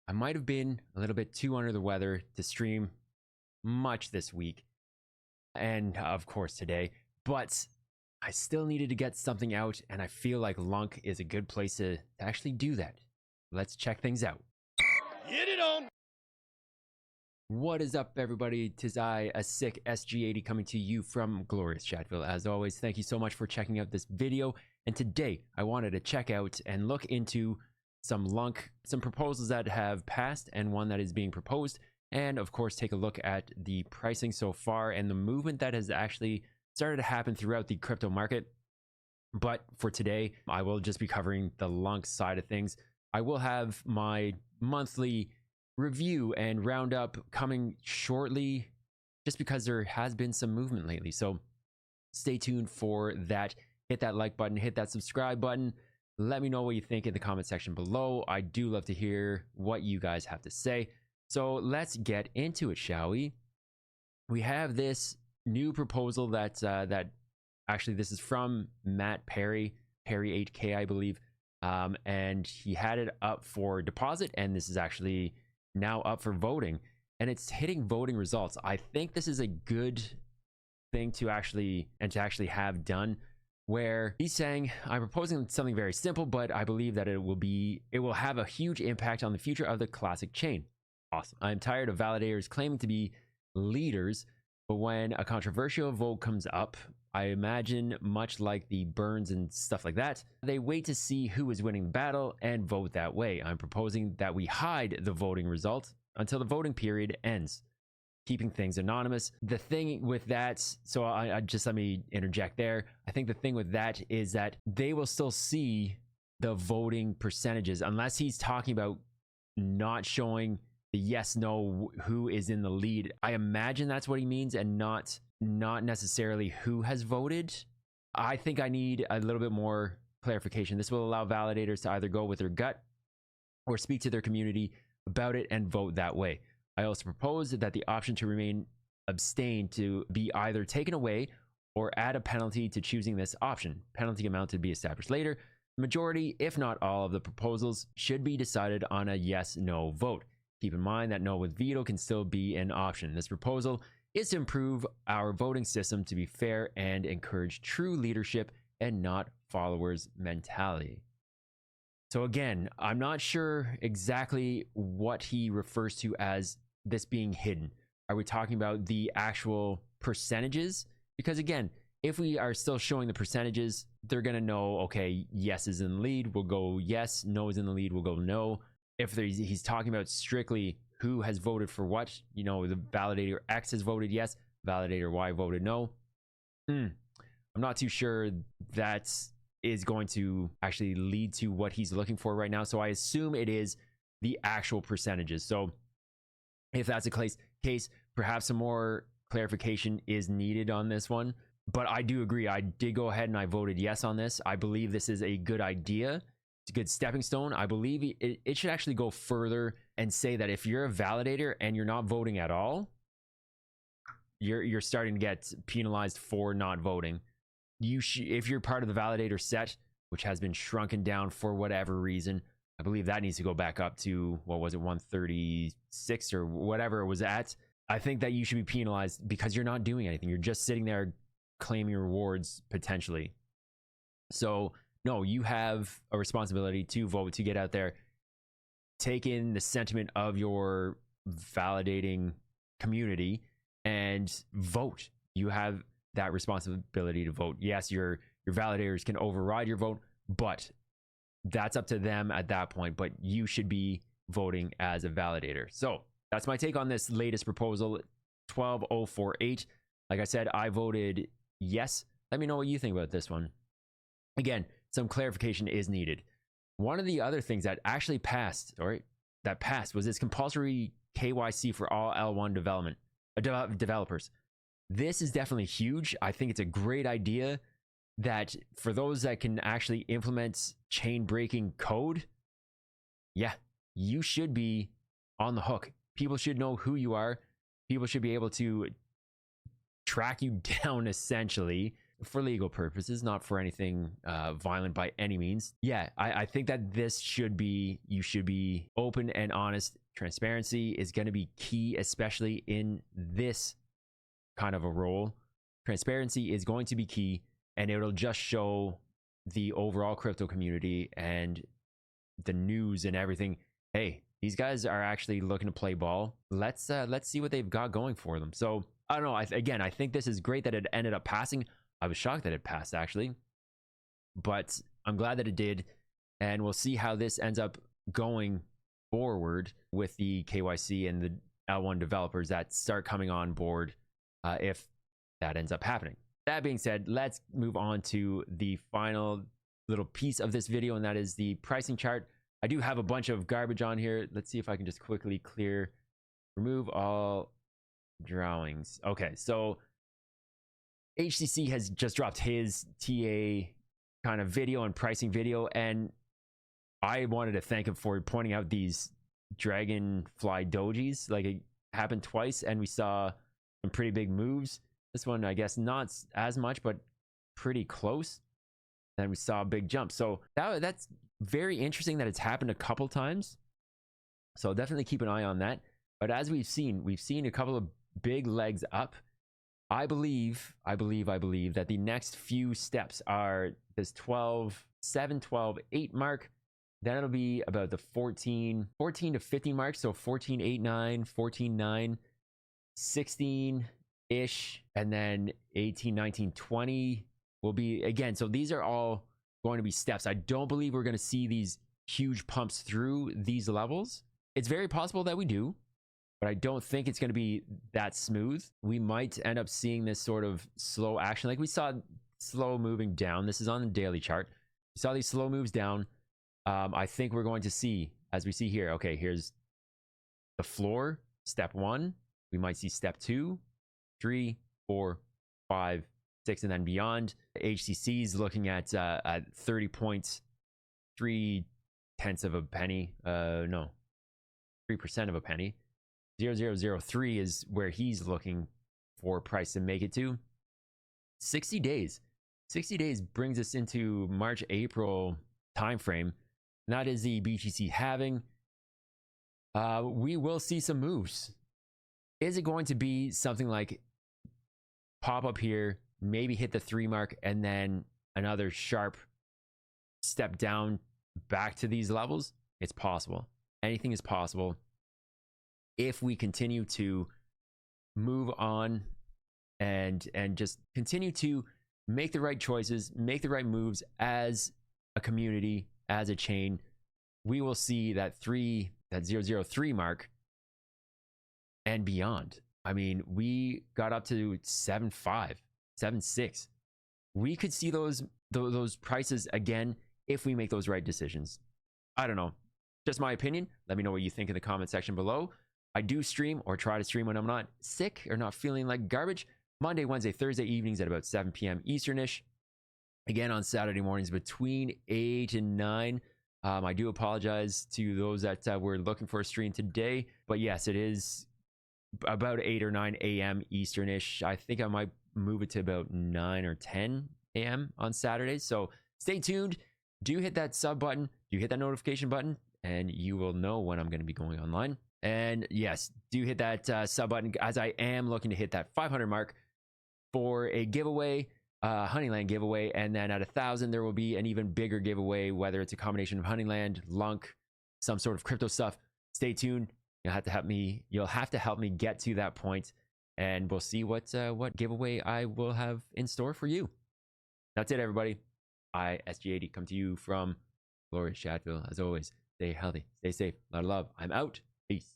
I might have been a little bit too under the weather to stream much this week, and of course today, but I still needed to get something out, and I feel like Lunc is a good place to actually do that. Let's check things out. Get it on! What is up, everybody? Tis I, a sick SG80, coming to you from glorious Chatfield. As always, thank you so much for checking out this video, and today I wanted to check out and look into some Lunc, some proposals that have passed and one that is being proposed, and of course take a look at the pricing so far and the movement that has actually started to happen throughout the crypto market. But for today, I will just be covering the Lunc side of things. I will have my monthly review and roundup coming shortly, just because there has been some movement lately. So stay tuned for that. Hit that like button, hit that subscribe button. Let me know what you think in the comment section below. I do love to hear what you guys have to say. So let's get into it, shall we? We have this new proposal that actually this is from Matt Perry 8K, I believe, and he had it up for deposit, and this is actually now up for voting, and it's hitting voting results. I think this is a good thing to actually have done, where he's saying, I'm proposing something very simple, but I believe that it will have a huge impact on the future of the classic chain. Awesome. I'm tired of validators claiming to be leaders, but when a controversial vote comes up, I imagine much like the Burns and stuff like that, they wait to see who is winning the battle and vote that way. I'm proposing that we hide the voting result until the voting period ends, keeping things anonymous. The thing with that, so I just, let me interject there. I think the thing with that is that they will still see the voting percentages, unless he's talking about not showing the yes, no, who is in the lead. I imagine that's what he means, and not necessarily who has voted. I think I need a little bit more clarification. This will allow validators to either go with their gut or speak to their community about it and vote that way. I also propose that the option to remain abstained to be either taken away or add a penalty to choosing this option. Penalty amount to be established later. Majority, if not all, of the proposals should be decided on a yes-no vote. Keep in mind that no with veto can still be an option. This proposal is to improve our voting system to be fair and encourage true leadership and not followers mentality. So again, I'm not sure exactly what he refers to as this being hidden. Are we talking about the actual percentages? Because again, if we are still showing the percentages, they're going to know, okay, yes is in the lead, we'll go yes, no is in the lead, we'll go no. If he's talking about strictly who has voted for what, you know, the validator X has voted yes, validator Y voted no. I'm not too sure that is going to actually lead to what he's looking for right now. So I assume it is the actual percentages. So if that's the case, perhaps some more clarification is needed on this one. But I do agree. I did go ahead and I voted yes on this. I believe this is a good idea. It's a good stepping stone. I believe it should actually go further and say that if you're a validator and you're not voting at all, you're starting to get penalized for not voting. If you're part of the validator set, which has been shrunken down for whatever reason, I believe that needs to go back up to, what was it, 136 or whatever it was at. I think that you should be penalized because you're not doing anything. You're just sitting there claiming rewards potentially. So no, you have a responsibility to vote, to get out there, take in the sentiment of your validating community and vote. You have that responsibility to vote. Yes, your validators can override your vote, but that's up to them at that point. But you should be voting as a validator. So that's my take on this latest proposal, 12048. Like I said, I voted yes. Let me know what you think about this one. Again, some clarification is needed. One of the other things that actually passed, was this compulsory KYC for all L1 developers. This is definitely huge. I think it's a great idea that for those that can actually implement chain breaking code, yeah, you should be on the hook. People should know who you are. People should be able to track you down essentially for legal purposes, not for anything violent by any means. Yeah, I think that this should be, you should be open and honest. Transparency is going to be key, especially in this kind of a role. Transparency is going to be key, and it'll just show the overall crypto community and the news and everything, hey, these guys are actually looking to play ball. Let's see what they've got going for them. So I don't know. Again, I think this is great that it ended up passing. I was shocked that it passed, actually, but I'm glad that it did. And we'll see how this ends up going forward with the KYC and the L1 developers that start coming on board, if that ends up happening. That being said, let's move on to the final little piece of this video, and that is the pricing chart. I do have a bunch of garbage on here. Let's see if I can just quickly remove all drawings. Okay, so HCC has just dropped his TA kind of video and pricing video, and I wanted to thank him for pointing out these dragonfly dojis. Like, it happened twice and we saw some pretty big moves. This one, I guess not as much, but pretty close. Then we saw a big jump. So that's very interesting that it's happened a couple times. So definitely keep an eye on that. But as we've seen a couple of big legs up. I believe that the next few steps are this 12.7, 12.8 mark. Then it'll be about the 14 to 15 mark. So 14.89, 14.9, 16-ish, and then 18, 19, 20 will be again. So these are all going to be steps. I don't believe we're going to see these huge pumps through these levels. It's very possible that we do, but I don't think it's going to be that smooth. We might end up seeing this sort of slow action, like we saw slow moving down. This is on the daily chart. We saw these slow moves down. I think we're going to see, as we see here, okay, here's the floor, step 1. We might see step 2, 3, 4, 5, 6, and then beyond. HCC is looking at 30.3 tenths of a penny. No, 3% of a penny. 0003 is where he's looking for price to make it to. 60 days. 60 days brings us into March, April timeframe. And that is the BTC halving. We will see some moves. Is it going to be something like pop up here, maybe hit the 3 mark, and then another sharp step down back to these levels? It's possible. Anything is possible if we continue to move on and just continue to make the right choices, make the right moves as a community, as a chain. We will see that 003 mark and beyond. I mean, we got up to 7.5, 7.6. We could see those prices again if we make those right decisions. I don't know. Just my opinion. Let me know what you think in the comment section below. I do stream, or try to stream, when I'm not sick or not feeling like garbage, Monday, Wednesday, Thursday evenings at about 7 p.m. Easternish. Again, on Saturday mornings between 8 and 9. I do apologize to those that were looking for a stream today. But yes, it is about 8 or 9 a.m. Easternish. I think I might move it to about 9 or 10 a.m. on Saturdays. So stay tuned. Do hit that sub button. Do hit that notification button, and you will know when I'm going to be going online. And yes, do hit that sub button, as I am looking to hit that 500 mark for a giveaway, Honeyland giveaway. And then at 1,000, there will be an even bigger giveaway, whether it's a combination of Honeyland, lunc, some sort of crypto stuff. Stay tuned. You'll have to help me. You'll have to help me get to that point, and we'll see what giveaway I will have in store for you. That's it, everybody. I, SG80, come to you from glorious Shadville. As always, stay healthy, stay safe, a lot of love. I'm out. Peace.